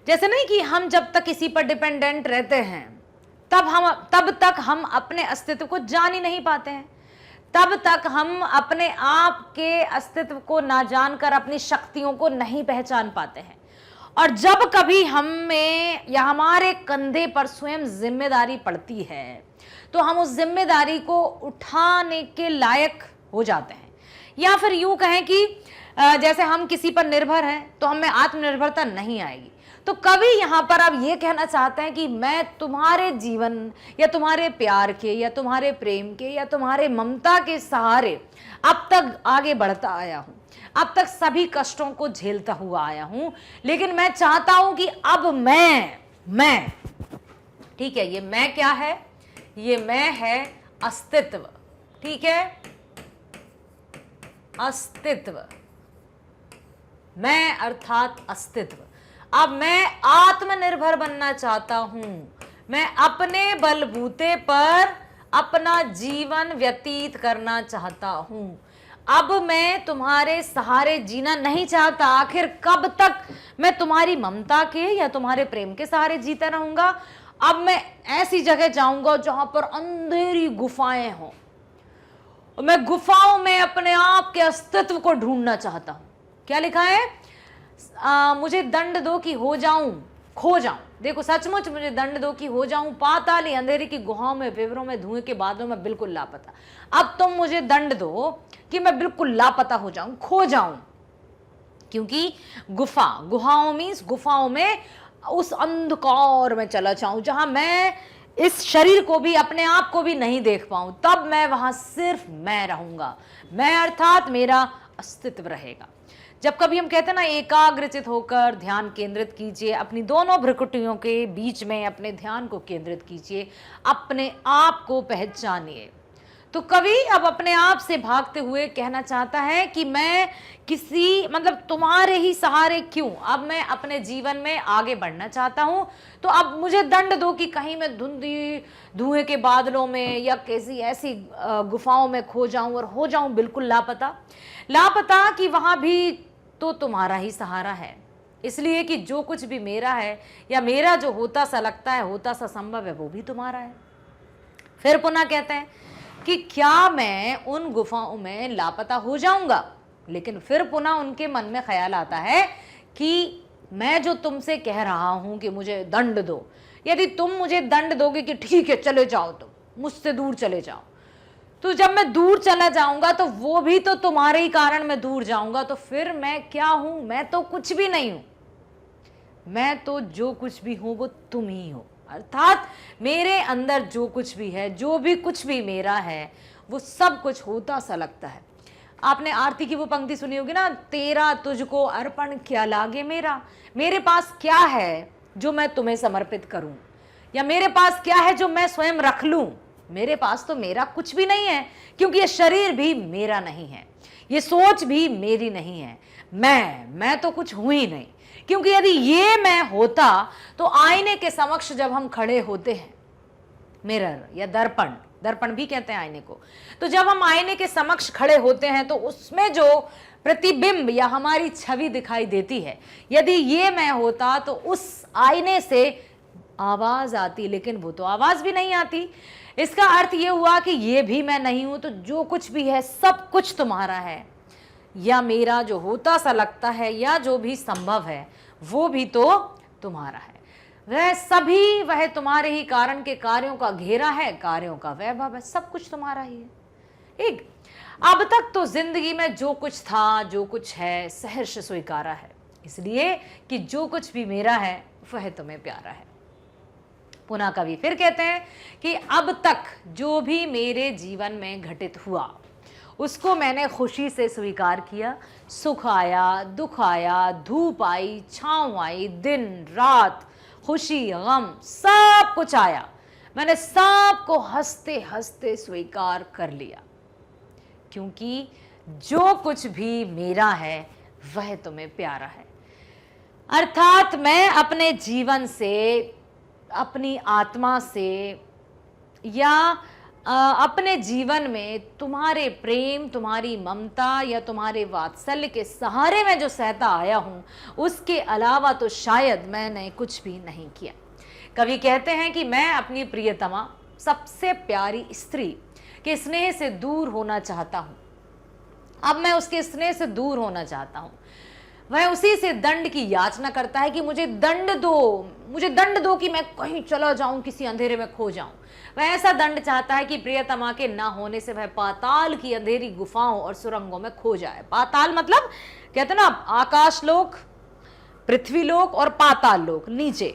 जैसे नहीं कि हम जब तक किसी पर डिपेंडेंट रहते हैं तब तक हम अपने अस्तित्व को जान ही नहीं पाते हैं, तब तक हम अपने आप के अस्तित्व को ना जानकर अपनी शक्तियों को नहीं पहचान पाते हैं। और जब कभी हमें या हमारे कंधे पर स्वयं जिम्मेदारी पड़ती है तो हम उस जिम्मेदारी को उठाने के लायक हो जाते हैं। या फिर यूं कहें कि जैसे हम किसी पर निर्भर हैं तो हमें आत्मनिर्भरता नहीं आएगी। तो कवि यहाँ पर अब ये कहना चाहते हैं कि मैं तुम्हारे जीवन या तुम्हारे प्यार के या तुम्हारे प्रेम के या तुम्हारे ममता के सहारे अब तक आगे बढ़ता आया हूँ, अब तक सभी कष्टों को झेलता हुआ आया हूं, लेकिन मैं चाहता हूं कि अब मैं ठीक है, ये मैं क्या है, ये मैं है अस्तित्व, ठीक है, अस्तित्व, मैं अर्थात अस्तित्व। अब मैं आत्मनिर्भर बनना चाहता हूं, मैं अपने बलबूते पर अपना जीवन व्यतीत करना चाहता हूं। अब मैं तुम्हारे सहारे जीना नहीं चाहता। आखिर कब तक मैं तुम्हारी ममता के या तुम्हारे प्रेम के सहारे जीता रहूंगा। अब मैं ऐसी जगह जाऊंगा जहां पर अंधेरी गुफाएं हों, मैं गुफाओं में अपने आप के अस्तित्व को ढूंढना चाहता हूं। क्या लिखा है, मुझे दंड दो कि हो जाऊं, खो जाऊं। देखो, सचमुच मुझे दंड दो कि हो जाऊं पाताली अंधेरी की गुहाओं में, विवरों में, धुएं के बादलों में, बिल्कुल लापता। अब तुम मुझे दंड दो कि मैं बिल्कुल लापता हो जाऊं, खो जाऊं। क्योंकि गुहाओं मीन्स गुफाओं में उस अंधकार में चला जाऊं जहां मैं इस शरीर को भी, अपने आप को भी नहीं देख पाऊं। तब मैं वहां सिर्फ मैं रहूंगा, मैं अर्थात मेरा अस्तित्व रहेगा। जब कभी हम कहते हैं ना, एकाग्रचित होकर ध्यान केंद्रित कीजिए, अपनी दोनों भ्रुकुटियों के बीच में अपने ध्यान को केंद्रित कीजिए, अपने आप को पहचानिए। तो कवि अब अपने आप से भागते हुए कहना चाहता है कि मैं किसी तुम्हारे ही सहारे क्यों, अब मैं अपने जीवन में आगे बढ़ना चाहता हूं। तो अब मुझे दंड दो कि कहीं मैं धुएं के बादलों में या किसी ऐसी गुफाओं में खो जाऊं और हो जाऊं बिल्कुल लापता कि वहां भी तो तुम्हारा ही सहारा है। इसलिए कि जो कुछ भी मेरा है या मेरा जो होता सा लगता है, होता सा संभव है, वो भी तुम्हारा है। फिर पुनः कहते हैं कि क्या मैं उन गुफाओं में लापता हो जाऊंगा। लेकिन फिर पुनः उनके मन में ख्याल आता है कि मैं जो तुमसे कह रहा हूं कि मुझे दंड दो, यदि तुम मुझे दंड दोगे कि ठीक है चले जाओ, तुम मुझसे दूर चले जाओ, तो जब मैं दूर चला जाऊंगा तो वो भी तो तुम्हारे ही कारण मैं दूर जाऊंगा। तो फिर मैं क्या हूं, मैं तो कुछ भी नहीं हूं, मैं तो जो कुछ भी हूं वो तुम ही हो। अर्थात मेरे अंदर जो कुछ भी है, जो भी कुछ भी मेरा है, वो सब कुछ होता सा लगता है। आपने आरती की वो पंक्ति सुनी होगी ना, तेरा तुझको अर्पण क्या लागे मेरा। मेरे पास क्या है जो मैं तुम्हें समर्पित करूं, या मेरे पास क्या है जो मैं स्वयं रख लूं। मेरे पास तो मेरा कुछ भी नहीं है, क्योंकि ये शरीर भी मेरा नहीं है, ये सोच भी मेरी नहीं है, मैं तो कुछ हूं ही नहीं। क्योंकि यदि ये मैं होता तो आईने के समक्ष जब हम खड़े होते हैं मिरर या दर्पण, दर्पण भी कहते हैं आईने को। तो जब हम आईने के समक्ष खड़े होते हैं तो उसमें जो प्रतिबिंब या हमारी छवि दिखाई देती है, यदि ये मैं होता तो उस आईने से आवाज आती, लेकिन वो तो आवाज भी नहीं आती। इसका अर्थ ये हुआ कि ये भी मैं नहीं हूं, तो जो कुछ भी है सब कुछ तुम्हारा है, या मेरा जो होता सा लगता है या जो भी संभव है वो भी तो तुम्हारा है। वह सभी वह तुम्हारे ही कारण के कार्यों का घेरा है, कार्यों का वैभव है, सब कुछ तुम्हारा ही है। ठीक, अब तक तो जिंदगी में जो कुछ था, जो कुछ है, सहर्ष स्वीकारा है, इसलिए कि जो कुछ भी मेरा है वह तुम्हें प्यारा है। पुनः कवि फिर कहते हैं कि अब तक जो भी मेरे जीवन में घटित हुआ उसको मैंने खुशी से स्वीकार किया। सुख आया, दुख आया, धूप आई, छांव आई, दिन रात, खुशी गम, सब कुछ आया, मैंने सब को हंसते हंसते स्वीकार कर लिया, क्योंकि जो कुछ भी मेरा है वह तुम्हें प्यारा है। अर्थात मैं अपने जीवन से, अपनी आत्मा से या अपने जीवन में तुम्हारे प्रेम, तुम्हारी ममता या तुम्हारे वात्सल्य के सहारे में जो सहता आया हूं, उसके अलावा तो शायद मैंने कुछ भी नहीं किया। कवि कहते हैं कि मैं अपनी प्रियतमा, सबसे प्यारी स्त्री के स्नेह से दूर होना चाहता हूं। अब मैं उसके स्नेह से दूर होना चाहता हूं। वह उसी से दंड की याचना करता है कि मुझे दंड दो कि मैं कहीं चला जाऊं, किसी अंधेरे में खो जाऊं। वह ऐसा दंड चाहता है कि प्रियतमा के ना होने से वह पाताल की अंधेरी गुफाओं और सुरंगों में खो जाए। पाताल मतलब कहते ना आकाश लोक, पृथ्वी लोक और पाताल लोक, नीचे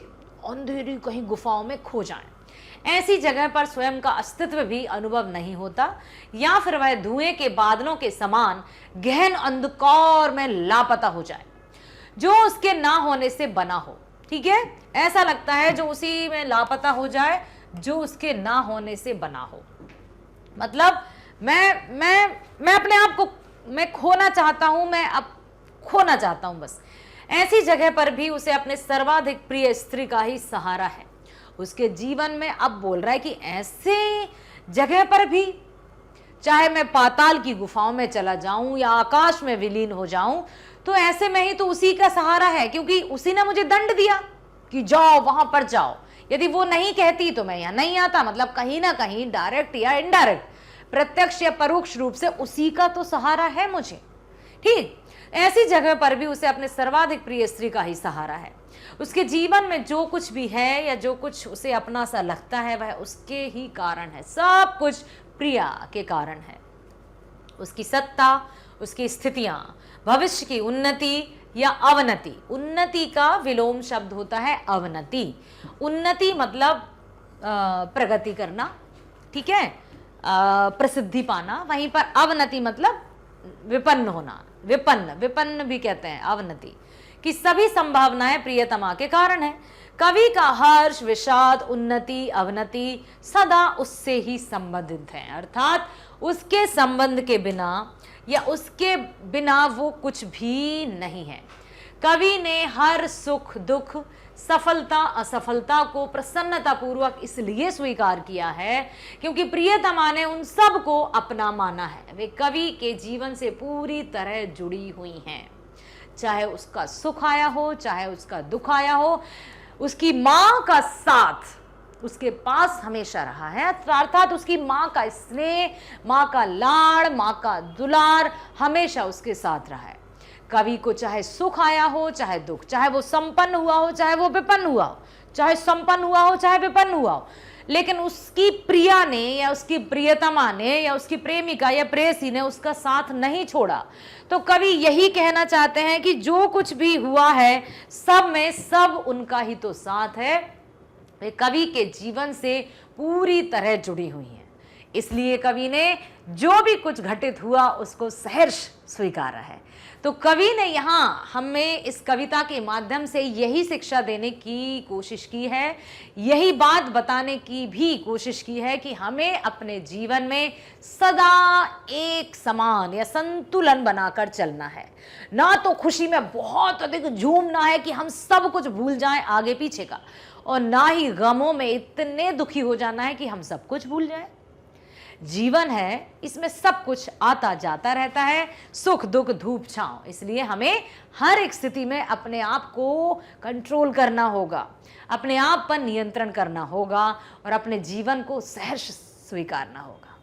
अंधेरी कहीं गुफाओं में खो जाए। ऐसी जगह पर स्वयं का अस्तित्व भी अनुभव नहीं होता, या फिर वह धुएं के बादलों के समान गहन अंधकार में लापता हो जाए, जो उसके ना होने से बना हो। ठीक है, ऐसा लगता है जो उसी में लापता हो जाए जो उसके ना होने से बना हो। मतलब मैं अपने आप को मैं खोना चाहता हूं, मैं अब खोना चाहता हूं बस। ऐसी जगह पर भी उसे अपने सर्वाधिक प्रिय स्त्री का ही सहारा है। उसके जीवन में अब बोल रहा है कि ऐसे जगह पर भी, चाहे मैं पाताल की गुफाओं में चला जाऊं या आकाश में विलीन हो जाऊं, तो ऐसे में ही तो उसी का सहारा है, क्योंकि उसी ने मुझे दंड दिया कि जाओ वहां पर जाओ। यदि वो नहीं कहती तो मैं यहां नहीं आता। मतलब कहीं ना कहीं डायरेक्ट या इनडायरेक्ट, प्रत्यक्ष या परोक्ष रूप से उसी का तो सहारा है मुझे। ठीक, ऐसी जगह पर भी उसे अपने सर्वाधिक प्रिय स्त्री का ही सहारा है। उसके जीवन में जो कुछ भी है या जो कुछ उसे अपना सा लगता है वह उसके ही कारण है, सब कुछ प्रिया के कारण है। उसकी सत्ता, उसकी स्थितियां, भविष्य की उन्नति या अवनति। उन्नति का विलोम शब्द होता है अवनति। उन्नति मतलब प्रगति करना, ठीक है, प्रसिद्धि पाना। वहीं पर अवनति मतलब विपन्न होना, विपन्न भी कहते हैं अवनति, कि सभी संभावनाएं प्रियतमा के कारण है। कवि का हर्ष, विषाद, उन्नति, अवनति सदा उससे ही संबंधित है। अर्थात उसके संबंध के बिना या उसके बिना वो कुछ भी नहीं है। कवि ने हर सुख दुख, सफलता असफलता को प्रसन्नता पूर्वक इसलिए स्वीकार किया है क्योंकि प्रियतमा ने उन सब को अपना माना है। वे कवि के जीवन से पूरी तरह जुड़ी हुई हैं। चाहे उसका सुख आया हो, चाहे उसका दुख आया हो, उसकी मां का साथ उसके पास हमेशा रहा है। अर्थात उसकी मां का स्नेह, मां का लाड़, मां का दुलार हमेशा उसके साथ रहा है। कवि को चाहे सुख आया हो, चाहे दुख, चाहे वो संपन्न हुआ हो, चाहे वो विपन्न हुआ हो, चाहे संपन्न हुआ हो, चाहे विपन्न हुआ हो, लेकिन उसकी प्रिया ने या उसकी प्रियतमा ने या उसकी प्रेमिका या प्रेयसी ने उसका साथ नहीं छोड़ा। तो कवि यही कहना चाहते हैं कि जो कुछ भी हुआ है सब में सब उनका ही तो साथ है। वे कवि के जीवन से पूरी तरह जुड़ी हुई हैं। इसलिए कवि ने जो भी कुछ घटित हुआ उसको सहर्ष स्वीकारा है। तो कवि ने यहाँ हमें इस कविता के माध्यम से यही शिक्षा देने की कोशिश की है, यही बात बताने की भी कोशिश की है कि हमें अपने जीवन में सदा एक समान या संतुलन बनाकर चलना है। ना तो खुशी में बहुत अधिक झूमना है कि हम सब कुछ भूल जाएं आगे पीछे का, और ना ही गमों में इतने दुखी हो जाना है कि हम सब कुछ भूल जाएं। जीवन है, इसमें सब कुछ आता जाता रहता है, सुख दुख धूप छांव। इसलिए हमें हर एक स्थिति में अपने आप को कंट्रोल करना होगा, अपने आप पर नियंत्रण करना होगा और अपने जीवन को सहर्ष स्वीकारना होगा।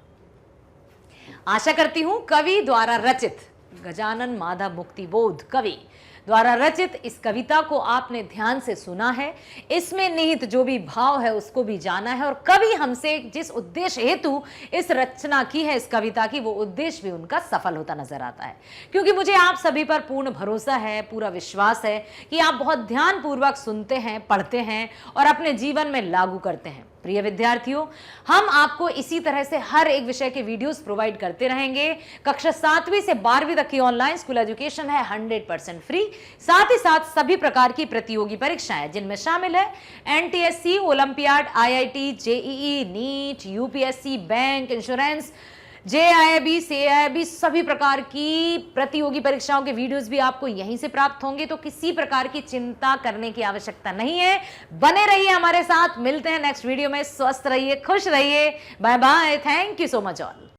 आशा करती हूं कवि द्वारा रचित, गजानन माधव मुक्तिबोध कवि द्वारा रचित इस कविता को आपने ध्यान से सुना है, इसमें निहित जो भी भाव है उसको भी जाना है, और कवि हमसे जिस उद्देश्य हेतु इस रचना की है इस कविता की, वो उद्देश्य भी उनका सफल होता नजर आता है। क्योंकि मुझे आप सभी पर पूर्ण भरोसा है, पूरा विश्वास है कि आप बहुत ध्यानपूर्वक सुनते हैं, पढ़ते हैं और अपने जीवन में लागू करते हैं। प्रिय विद्यार्थियों, हम आपको इसी तरह से हर एक विषय के वीडियोस प्रोवाइड करते रहेंगे। कक्षा 7वीं से 12वीं तक की ऑनलाइन स्कूल एजुकेशन है 100% फ्री। साथ ही साथ सभी प्रकार की प्रतियोगी परीक्षाएं जिनमें शामिल है NTSC, olympiad, IIT, JEE, NEET, UPSC, bank, insurance, JIB, CIB, सभी प्रकार की प्रतियोगी परीक्षाओं के वीडियोस भी आपको यहीं से प्राप्त होंगे। तो किसी प्रकार की चिंता करने की आवश्यकता नहीं है। बने रहिए हमारे साथ, मिलते हैं नेक्स्ट वीडियो में। स्वस्थ रहिए, खुश रहिए, bye bye, thank you so much all.